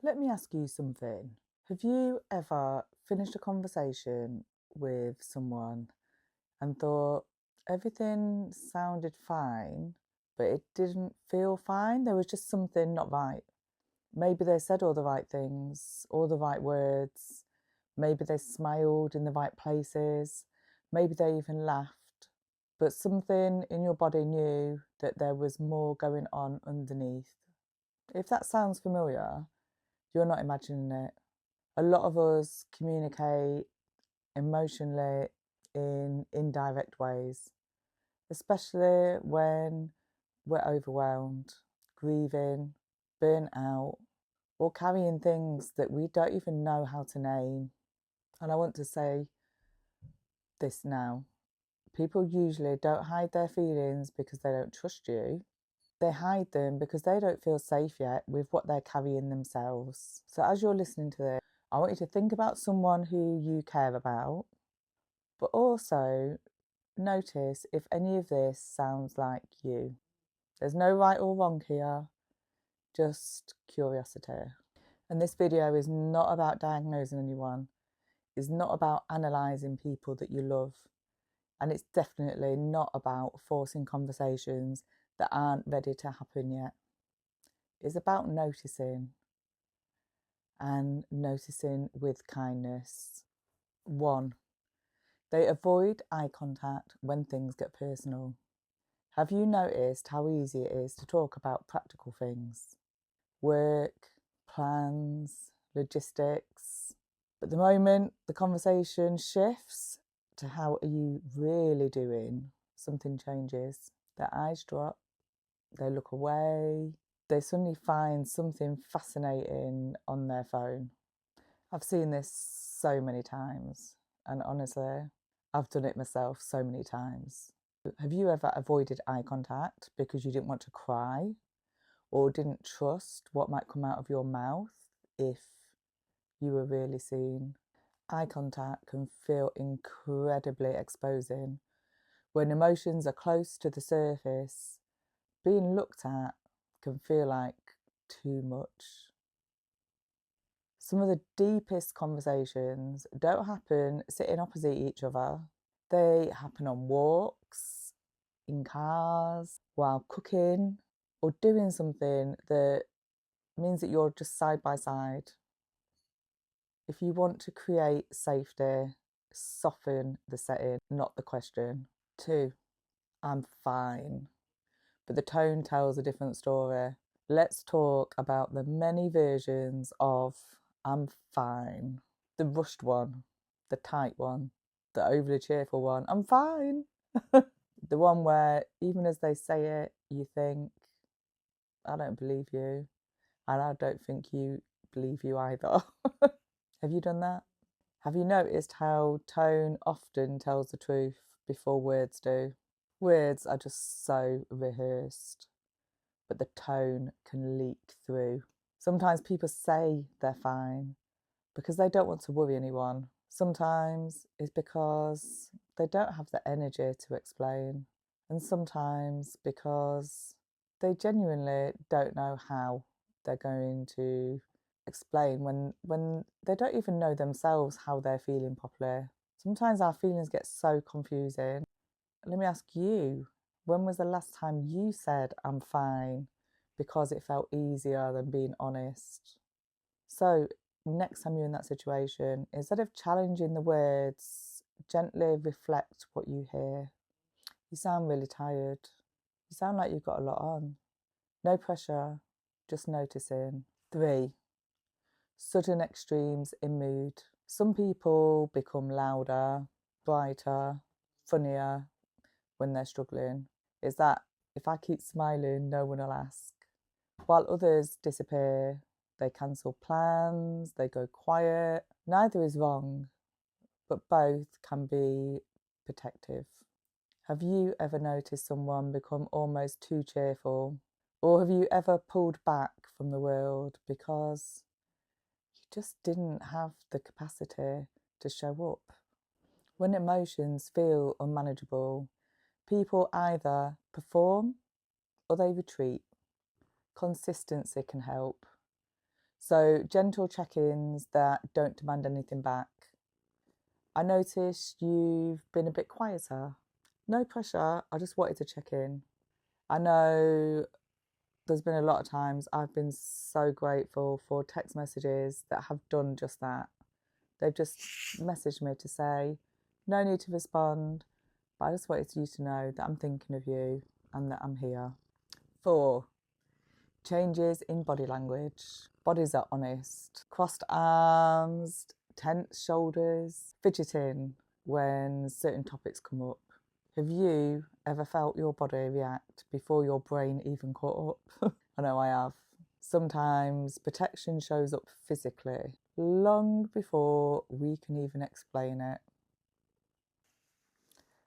Let me ask you something. Have you ever finished a conversation with someone and thought everything sounded fine, but it didn't feel fine? There was just something not right. Maybe they said all the right things, all the right words. Maybe they smiled in the right places. Maybe they even laughed. But something in your body knew that there was more going on underneath. If that sounds familiar, you're not imagining it. A lot of us communicate emotionally in indirect ways, especially when we're overwhelmed, grieving, burnt out, or carrying things that we don't even know how to name. And I want to say this now. People usually don't hide their feelings because they don't trust you. They hide them because they don't feel safe yet with what they're carrying themselves. So as you're listening to this, I want you to think about someone who you care about, but also notice if any of this sounds like you. There's no right or wrong here, just curiosity. And this video is not about diagnosing anyone. It's not about analysing people that you love. And it's definitely not about forcing conversations that aren't ready to happen yet. It's about noticing, and noticing with kindness. 1. They avoid eye contact when things get personal. Have you noticed how easy it is to talk about practical things? Work, plans, logistics. But the moment the conversation shifts to how are you really doing, something changes. Their eyes drop, they look away, they suddenly find something fascinating on their phone. I've seen this so many times, and honestly, I've done it myself so many times. Have you ever avoided eye contact because you didn't want to cry or didn't trust what might come out of your mouth if you were really seen? Eye contact can feel incredibly exposing. When emotions are close to the surface, being looked at can feel like too much. Some of the deepest conversations don't happen sitting opposite each other. They happen on walks, in cars, while cooking, or doing something that means that you're just side by side. If you want to create safety, soften the setting, not the question. 2, I'm fine. But the tone tells a different story. Let's talk about the many versions of I'm fine. The rushed one, the tight one, the overly cheerful one, I'm fine. The one where even as they say it, you think, I don't believe you, and I don't think you believe you either. Have you done that? Have you noticed how tone often tells the truth before words do? Words are just so rehearsed, but the tone can leak through. Sometimes people say they're fine because they don't want to worry anyone. Sometimes it's because they don't have the energy to explain. And sometimes because they genuinely don't know how they're going to explain when they don't even know themselves how they're feeling properly. Sometimes our feelings get so confusing. Let me ask you, when was the last time you said I'm fine because it felt easier than being honest? So next time you're in that situation, instead of challenging the words, gently reflect what you hear. You sound really tired. You sound like you've got a lot on. No pressure, just noticing. 3, sudden extremes in mood. Some people become louder, brighter, funnier when they're struggling. Is that if I keep smiling, no one will ask? While others disappear, they cancel plans, they go quiet. Neither is wrong, but both can be protective. Have you ever noticed someone become almost too cheerful? Or have you ever pulled back from the world because you just didn't have the capacity to show up? When emotions feel unmanageable, people either perform or they retreat. Consistency can help. So gentle check-ins that don't demand anything back. I noticed you've been a bit quieter. No pressure, I just wanted to check in. I know there's been a lot of times I've been so grateful for text messages that have done just that. They've just messaged me to say, no need to respond, but I just wanted you to know that I'm thinking of you and that I'm here. 4, changes in body language. Bodies are honest. Crossed arms, tense shoulders, fidgeting when certain topics come up. Have you ever felt your body react before your brain even caught up? I know I have. Sometimes protection shows up physically, long before we can even explain it.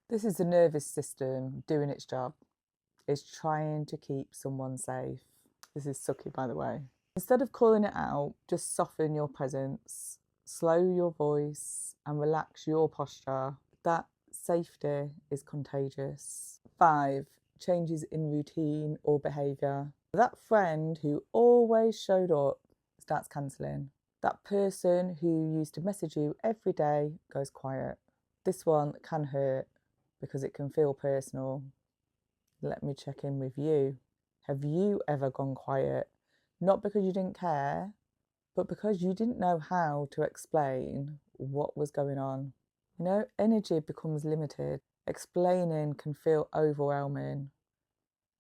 This is the nervous system doing its job. It's trying to keep someone safe. This is sucky, by the way. Instead of calling it out, just soften your presence, slow your voice, and relax your posture. That safety is contagious. 5, changes in routine or behaviour. That friend who always showed up starts cancelling. That person who used to message you every day goes quiet. This one can hurt because it can feel personal. Let me check in with you. Have you ever gone quiet? Not because you didn't care, but because you didn't know how to explain what was going on. You know, energy becomes limited. Explaining can feel overwhelming,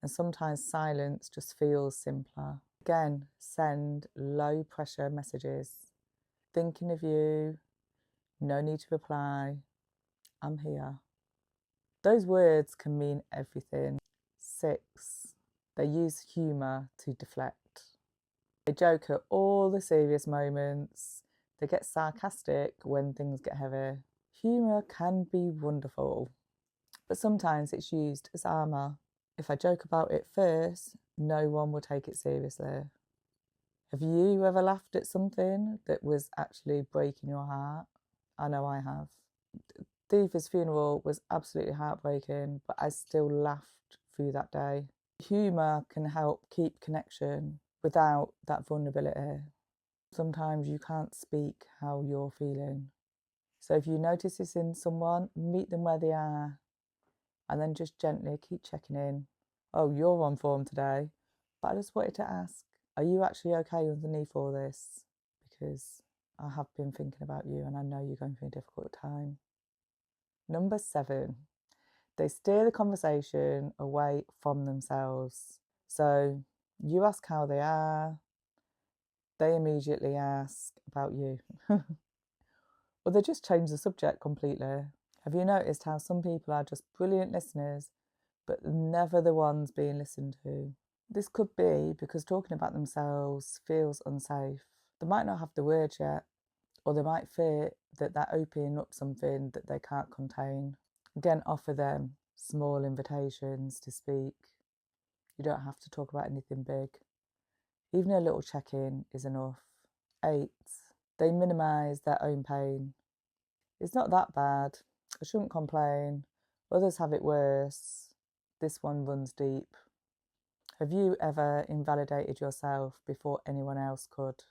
and sometimes silence just feels simpler. Again, send low pressure messages. Thinking of you, no need to reply, I'm here. Those words can mean everything. 6, they use humour to deflect. They joke at all the serious moments. They get sarcastic when things get heavy. Humour can be wonderful, but sometimes it's used as armour. If I joke about it first, no one will take it seriously. Have you ever laughed at something that was actually breaking your heart? I know I have. Diva's funeral was absolutely heartbreaking, but I still laughed through that day. Humour can help keep connection without that vulnerability. Sometimes you can't speak how you're feeling. So if you notice this in someone, meet them where they are and then just gently keep checking in. Oh, you're on form today, but I just wanted to ask, are you actually okay underneath all this? Because I have been thinking about you and I know you're going through a difficult time. Number 7, they steer the conversation away from themselves. So you ask how they are, they immediately ask about you. Or they just change the subject completely. Have you noticed how some people are just brilliant listeners, but never the ones being listened to? This could be because talking about themselves feels unsafe. They might not have the words yet, or they might fear that they're opening up something that they can't contain. Again, offer them small invitations to speak. You don't have to talk about anything big. Even a little check-in is enough. 8, they minimise their own pain. It's not that bad. I shouldn't complain. Others have it worse. This one runs deep. Have you ever invalidated yourself before anyone else could?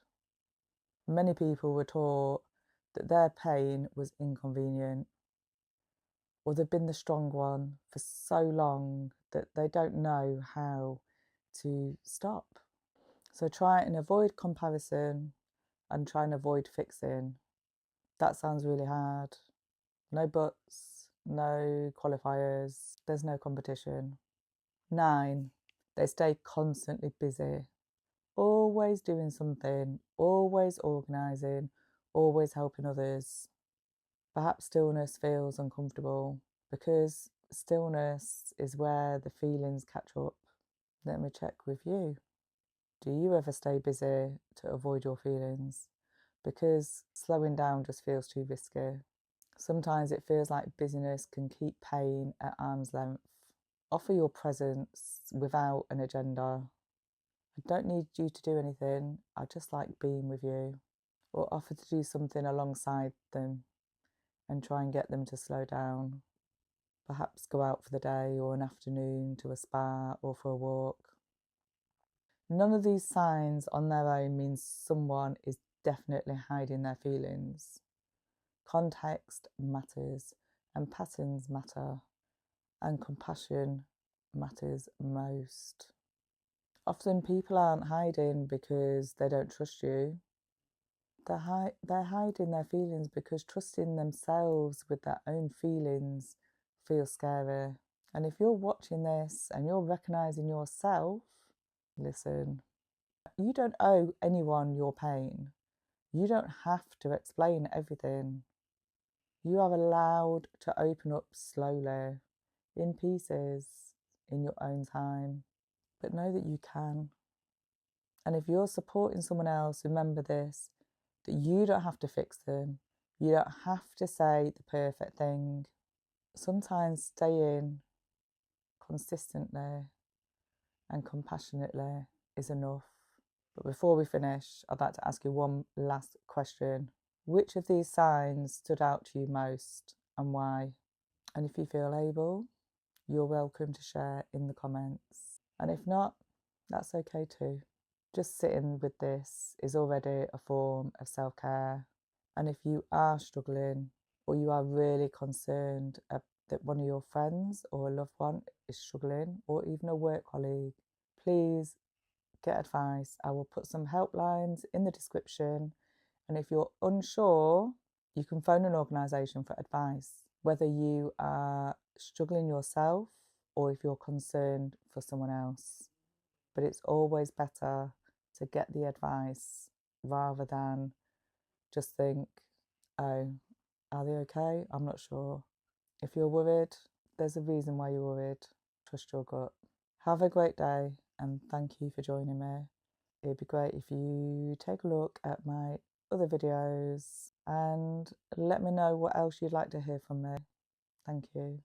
Many people were taught that their pain was inconvenient, or they've been the strong one for so long that they don't know how to stop. So try and avoid comparison and try and avoid fixing. That sounds really hard. No buts, no qualifiers, there's no competition. 9, they stay constantly busy, always doing something, always organising, always helping others. Perhaps stillness feels uncomfortable because stillness is where the feelings catch up. Let me check with you. Do you ever stay busy to avoid your feelings? Because slowing down just feels too risky. Sometimes it feels like busyness can keep pain at arm's length. Offer your presence without an agenda. I don't need you to do anything, I just like being with you. Or offer to do something alongside them and try and get them to slow down. Perhaps go out for the day or an afternoon to a spa or for a walk. None of these signs on their own means someone is definitely hiding their feelings. Context matters, and patterns matter, and compassion matters most. Often people aren't hiding because they don't trust you. They're hiding their feelings because trusting themselves with their own feelings feels scary. And if you're watching this and you're recognizing yourself, listen, you don't owe anyone your pain. You don't have to explain everything. You are allowed to open up slowly, in pieces, in your own time. But know that you can. And if you're supporting someone else, remember this, that you don't have to fix them. You don't have to say the perfect thing. Sometimes staying consistently and compassionately is enough. But before we finish, I'd like to ask you one last question. Which of these signs stood out to you most and why? And if you feel able, you're welcome to share in the comments. And if not, that's okay too. Just sitting with this is already a form of self-care. And if you are struggling or you are really concerned that one of your friends or a loved one is struggling, or even a work colleague, please get advice. I will put some helplines in the description. And if you're unsure, you can phone an organisation for advice, whether you are struggling yourself or if you're concerned for someone else. But it's always better to get the advice rather than just think, oh, are they okay? I'm not sure. If you're worried, there's a reason why you're worried. Trust your gut. Have a great day and thank you for joining me. It'd be great if you take a look at my other videos and let me know what else you'd like to hear from me. Thank you.